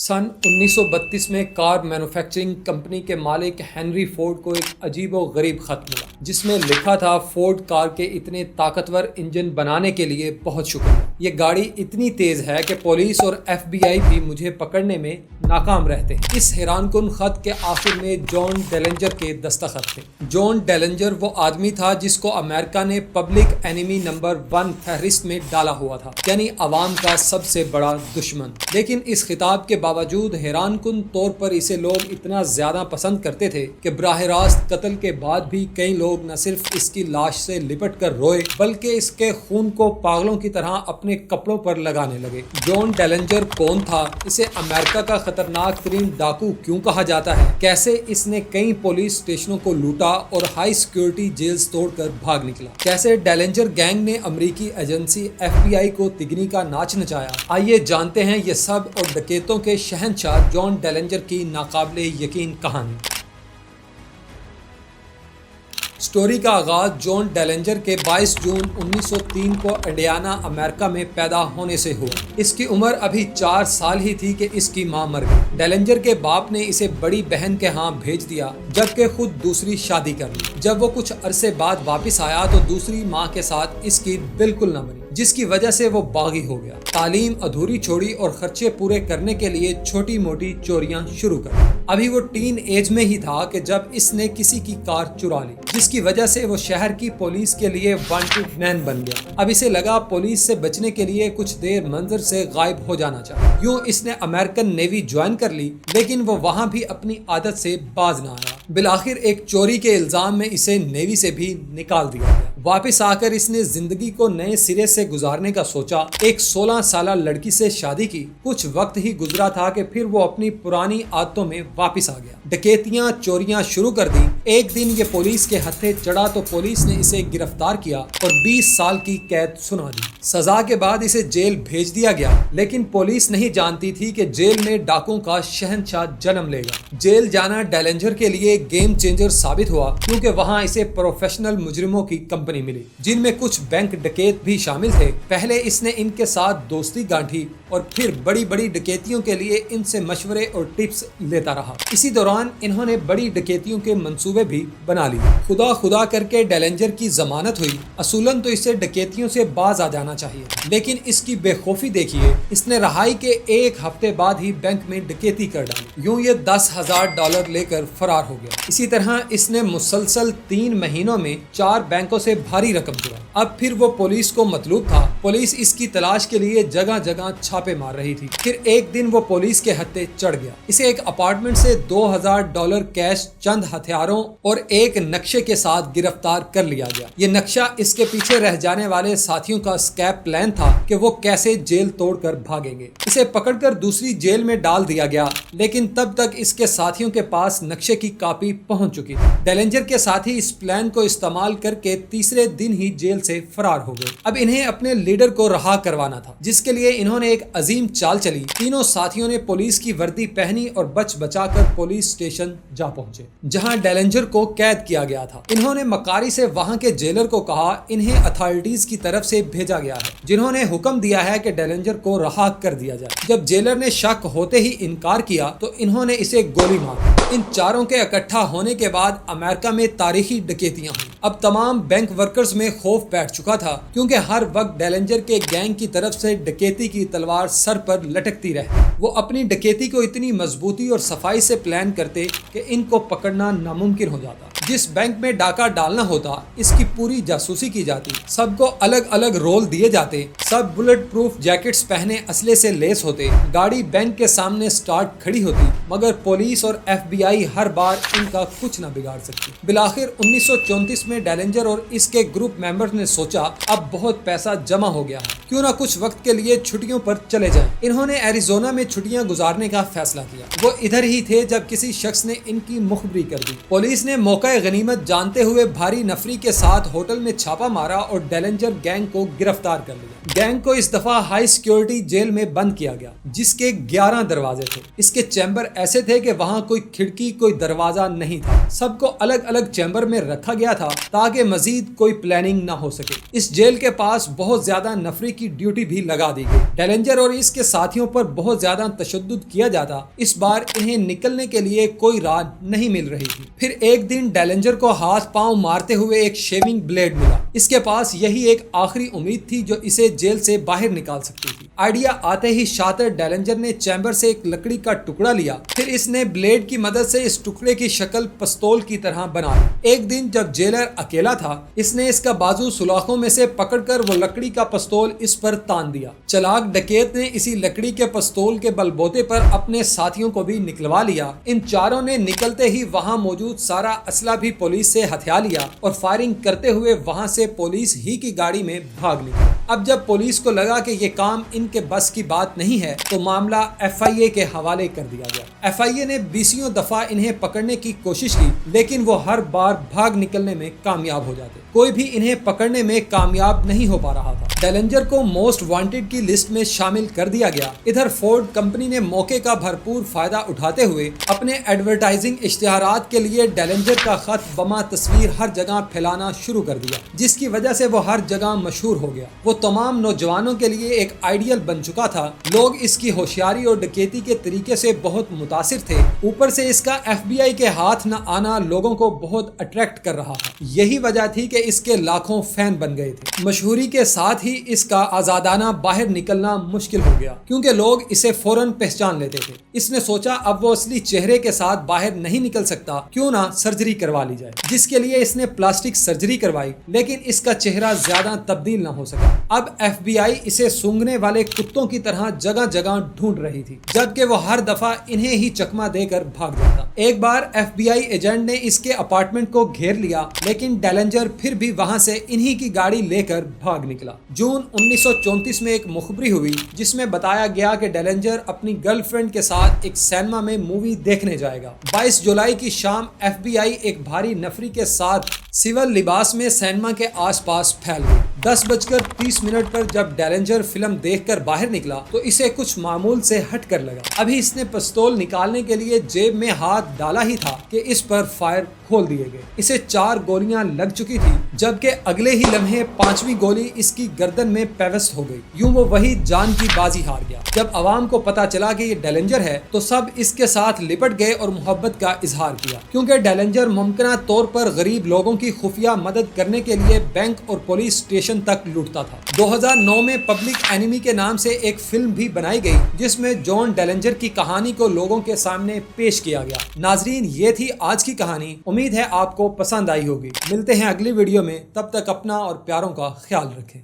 सन 1932 में car manufacturing company के मालिक हेनरी फोर्ड को एक अजीब व गरीब खत मिला जिसमें लिखा था, फोर्ड कार के इतने ताकतवर इंजन बनाने के लिए बहुत शुक्रिया। ये गाड़ी इतनी तेज है कि पुलिस और FBI भी मुझे पकड़ने में नाकाम रहते हैं। इस हैरानकुन खत के आखिर में जॉन डेलेंजर के दस्तखत थे। जॉन डेलेंजर वो आदमी था जिसको अमेरिका ने पब्लिक एनिमी नंबर 1 फहरिस्त में डाला हुआ था, यानी अवाम का सबसे बड़ा दुश्मन। लेकिन इस खिताब के बावजूद हैरानकुन तौर पर इसे लोग इतना ज्यादा पसंद करते थे कि बराह रास्त कत्ल के बाद भी कई लोग न सिर्फ इसकी लाश से लिपट कर रोए बल्कि इसके खून को पागलों की तरह अपने कपड़ों पर लगाने लगे। जॉन डेलेंजर कौन था? इसे अमेरिका का खतरनाक तरीन डाकू क्यों कहा जाता है? कैसे इसने कई पुलिस स्टेशनों को लूटा और हाई सिक्योरिटी जेल्स तोड़कर भाग निकला? कैसे डेलेंजर गैंग ने अमेरिकी एजेंसी FBI को तिगनी का नाच नचाया? आइए जानते हैं ये सब और डकैतों के शहंशाह जॉन डेलेंजर की नाकाबिले यकीन कहानी। स्टोरी का आगाज जॉन डेलेंजर के 22 जून 1903 को इंडियाना अमेरिका में पैदा होने से हुआ। इसकी उम्र अभी 4 साल ही थी कि इसकी मां मर गई। डेलेंजर के बाप ने इसे बड़ी बहन के यहाँ भेज दिया जबकि खुद दूसरी शादी कर ली। जब वो कुछ अरसे बाद वापस आया तो दूसरी माँ के साथ इसकी बिल्कुल न बनी, जिसकी वजह से वो बागी हो गया। तालीम अधूरी छोड़ी और खर्चे पूरे करने के लिए छोटी मोटी चोरियां शुरू कर दी। अभी वो टीन एज में ही था कि जब इसने किसी की कार चुरा ली, जिसकी वजह से वो शहर की पुलिस के लिए वांटेड मैन बन गया। अब इसे लगा पुलिस से बचने के लिए कुछ देर मंजर से गायब हो जाना चाहिए। यूं इसने अमेरिकन नेवी ज्वाइन कर ली, लेकिन वो वहां भी अपनी आदत से बाज ना आया। बिलाखिर एक चोरी के इल्जाम में इसे नेवी से भी निकाल दिया गया। वापस आकर इसने जिंदगी को नए सिरे से गुजारने का सोचा। एक 16 साल लड़की से शादी की। कुछ वक्त ही गुजरा था कि फिर वो अपनी पुरानी आदतों में वापस आ गया। डकैतियां चोरियां शुरू कर दी। एक दिन ये पुलिस के हत्थे चढ़ा तो पुलिस ने इसे गिरफ्तार किया और 20 साल की कैद सुना दी। सजा के बाद इसे जेल भेज दिया गया, लेकिन पुलिस नहीं जानती थी कि जेल में डाकुओं का शहंशाह जन्म लेगा। जेल जाना डेलेंजर के लिए गेम चेंजर साबित हुआ, क्योंकि वहां इसे प्रोफेशनल मुजरिमों की कंपनी मिली, जिनमें कुछ बैंक डकैत भी शामिल थे। पहले इसने इनके साथ दोस्ती गांठी और फिर बड़ी बड़ी डकैतियों के लिए इनसे मशवरे और टिप्स लेता रहा। इसी दौरान इन्होंने बड़ी डकैतियों के मंसूबे भी बना लिए। खुदा खुदा करके डेलेंजर की जमानत हुई। असूलन तो इसे डकैतियों से बाज आ जाना चाहिए, लेकिन इसकी बेखौफी देखिए। इसने रहाई के एक हफ्ते बाद ही बैंक में डकैती कर डाली। यूं ये $10,000 लेकर फरार हो गया। इसी तरह इसने मुसलसल 3 महीनों में 4 बैंकों से भारी रकम चुराई। अब फिर वो पुलिस को मतलूब था। पुलिस इसकी तलाश के लिए जगह जगह छापे मार रही थी। फिर एक दिन वो पुलिस के हत्थे चढ़ गया। इसे एक अपार्टमेंट से $2,000 कैश, चंद हथियारों और एक नक्शे के साथ गिरफ्तार कर लिया गया। ये नक्शा इसके पीछे रह जाने वाले साथियों का स्कैप प्लान था कि वो कैसे जेल तोड़कर भागेंगे। इसे पकड़कर दूसरी जेल में डाल दिया गया, लेकिन तब तक इसके साथियों के पास नक्शे की कॉपी पहुंच चुकी थी। डेलेंजर के साथी इस प्लान को इस्तेमाल करके तीसरे दिन ही जेल से फरार हो गए। अब इन्हें अपने लीडर को रहा करवाना था, जिसके लिए इन्होंने एक अजीम चाल चली। तीनों साथियों ने पुलिस की वर्दी पहनी और बच बचाकर पुलिस स्टेशन जा पहुंचे, जहां डेलेंजर को कैद किया गया था। इन्होंने मकारी से वहां के जेलर को कहा इन्हें अथॉरिटीज की तरफ से भेजा गया है, जिन्होंने हुक्म दिया है कि डेलेंजर को रहा कर दिया जाए। जब जेलर ने शक होते ही इनकार किया तो इन्होंने इसे गोली मार। इन चारों के इकट्ठा होने के बाद अमेरिका में तारीखी डकैतियां हुई। अब तमाम बैंक वर्कर्स में खौफ बैठ चुका था, क्योंकि हर वक्त डेलेंजर के गैंग की तरफ से डकैती की तलवार सर पर लटकती रहे। वो अपनी डकैती को इतनी मजबूती और सफाई से प्लान करते कि इनको पकड़ना नामुमकिन हो जाता। जिस बैंक में डाका डालना होता, इसकी पूरी जासूसी की जाती। सबको अलग अलग रोल दिए जाते। सब बुलेट प्रूफ जैकेट्स पहने असले से लेस होते। गाड़ी बैंक के सामने स्टार्ट खड़ी होती, मगर पुलिस और FBI हर बार इनका कुछ न बिगाड़ सकती। बिलाखिर 1934 में डेलेंजर और इसके ग्रुप मेंबर्स ने सोचा अब बहुत पैसा जमा हो गया है, क्यों ना कुछ वक्त के लिए छुट्टियों पर चले जाएं। इन्होंने एरिजोना में छुट्टियां गुजारने का फैसला किया। वो इधर ही थे जब किसी शख्स ने इनकी मुखबिरी कर दी। पुलिस ने मौका गनीमत जानते हुए भारी नफरी के साथ होटल में छापा मारा और डेलेंजर गैंग को गिरफ्तार कर लिया। गैंग को इस दफा हाई सिक्योरिटी जेल में बंद किया गया, जिसके 11 दरवाजे थे। इसके चैम्बर ऐसे थे कि वहां कोई खिड़की کھڑکی کوئی دروازہ نہیں تھا، سب کو الگ الگ چیمبر میں رکھا گیا تھا تاکہ مزید کوئی پلاننگ نہ ہو سکے۔ اس جیل کے پاس بہت زیادہ نفری کی ڈیوٹی بھی لگا دی گئی۔ ڈیلنجر اور اس کے ساتھیوں پر بہت زیادہ تشدد کیا جاتا، اس بار انہیں نکلنے کے لیے کوئی راہ نہیں مل رہی تھی۔ پھر ایک دن ڈیلنجر کو ہاتھ پاؤں مارتے ہوئے ایک شیونگ بلیڈ ملا۔ اس کے پاس یہی ایک آخری امید تھی جو اسے جیل سے باہر نکال سکتی تھی۔ آئیڈیا آتے ہی شاطر ڈیلنجر نے چیمبر سے ایک لکڑی کا ٹکڑا لیا، پھر اس نے بلیڈ کی مدد سے اس ٹکڑے کی شکل پستول کی طرح بنا لی۔ ایک دن جب جیلر اکیلا تھا، اس نے اس کا بازو سوراخوں میں سے پکڑ کر وہ لکڑی کا پستول اس پر تان دیا۔ چلاک ڈکیت نے اسی لکڑی کے پستول کے بل بوتے پر اپنے ساتھیوں کو بھی نکلوا لیا۔ ان چاروں نے نکلتے ہی وہاں موجود سارا اسلحہ بھی پولیس سے ہتھیا لیا اور فائرنگ کرتے ہوئے وہاں سے پولیس ہی کی گاڑی میں بھاگ نکلے۔ اب جب پولیس کو لگا کہ یہ کام ان کے بس کی بات نہیں ہے تو معاملہ FIA کے حوالے کر دیا گیا۔ FIA نے 20 دفعہ انہیں پکڑنے کی کوشش کی، لیکن وہ ہر بار بھاگ نکلنے میں کامیاب ہو جاتے۔ کوئی بھی انہیں پکڑنے میں کامیاب نہیں ہو پا رہا تھا۔ ڈیلنجر کو موسٹ وانٹڈ کی لسٹ میں شامل کر دیا گیا۔ ادھر فورڈ کمپنی نے موقع کا بھرپور فائدہ اٹھاتے ہوئے اپنے ایڈورٹائزنگ اشتہارات کے لیے ڈیلنجر کا خط بما تصویر ہر جگہ پھیلانا شروع کر دیا، جس کی وجہ سے وہ ہر جگہ مشہور ہو گیا۔ وہ تمام نوجوانوں کے لیے ایک آئیڈیل بن چکا تھا۔ لوگ اس کی ہوشیاری اور ڈکیتی کے طریقے سے بہت متاثر تھے، اوپر سے اس کا FBI کے ہاتھ نہ آنا لوگوں کو بہت اٹریکٹ کر رہا تھا۔ یہی وجہ تھی کہ اس کے لاکھوں فین بن گئے تھے۔ مشہوری کے ساتھ ہی اس کا آزادانہ باہر نکلنا مشکل ہو گیا، کیونکہ لوگ اسے فوراً پہچان لیتے تھے۔ اس نے سوچا اب وہ اصلی چہرے کے ساتھ باہر نہیں نکل سکتا، کیوں نہ سرجری کروا لی جائے، جس کے لیے اس نے پلاسٹک سرجری کروائی، لیکن اس کا چہرہ زیادہ تبدیل نہ ہو سکا۔ اب FBI اسے سونگھنے والے کتوں کی طرح جگہ جگہ ڈھونڈ رہی تھی، جبکہ وہ ہر دفعہ انہیں ہی چکما دے کر بھاگ جاتا۔ ایک بار FBI ایجنٹ نے اس کے اپارٹمنٹ کو گھیر لیا، لیکن ڈیلنجر پھر بھی وہاں سے انہی کی گاڑی لے کر بھاگ نکلا۔ جون 1934 میں ایک مخبری ہوئی جس میں بتایا گیا کہ ڈیلنجر اپنی گرل فرینڈ کے ساتھ ایک سینما میں مووی دیکھنے جائے گا۔ 22 جولائی کی شام FBI ایک بھاری نفری کے ساتھ سول لباس میں سینما کے آس پاس پھیل گئی۔ 10:30 پر جب ڈیلنجر فلم دیکھ کر باہر نکلا تو اسے کچھ معمول سے ہٹ کر لگا۔ ابھی اس نے پستول نکالنے کے لیے جیب میں ہاتھ ڈالا ہی تھا کہ اس پر فائر کھول دیے گئے۔ اسے 4 گولیاں لگ چکی تھی، جبکہ اگلے ہی لمحے 5ویں گولی اس کی گردن میں پیوست ہو گئی۔ یوں وہ وہی جان کی بازی ہار گیا۔ جب عوام کو پتا چلا کہ یہ ڈیلنجر ہے تو سب اس کے ساتھ لپٹ گئے اور محبت کا اظہار کیا، کیونکہ ڈیلنجر ممکنہ طور پر غریب لوگوں کی خفیہ مدد کرنے کے لیے بینک اور پولیس اسٹیشن تک لوٹتا تھا۔ 2009 میں پبلک اینیمی کے نام سے ایک فلم بھی بنائی گئی جس میں جان ڈیلنجر کی کہانی کو لوگوں کے سامنے پیش کیا گیا۔ ناظرین، یہ تھی آج کی کہانی۔ امید ہے آپ کو پسند آئی ہوگی۔ ملتے ہیں اگلی ویڈیو میں، تب تک اپنا اور پیاروں کا خیال رکھیں۔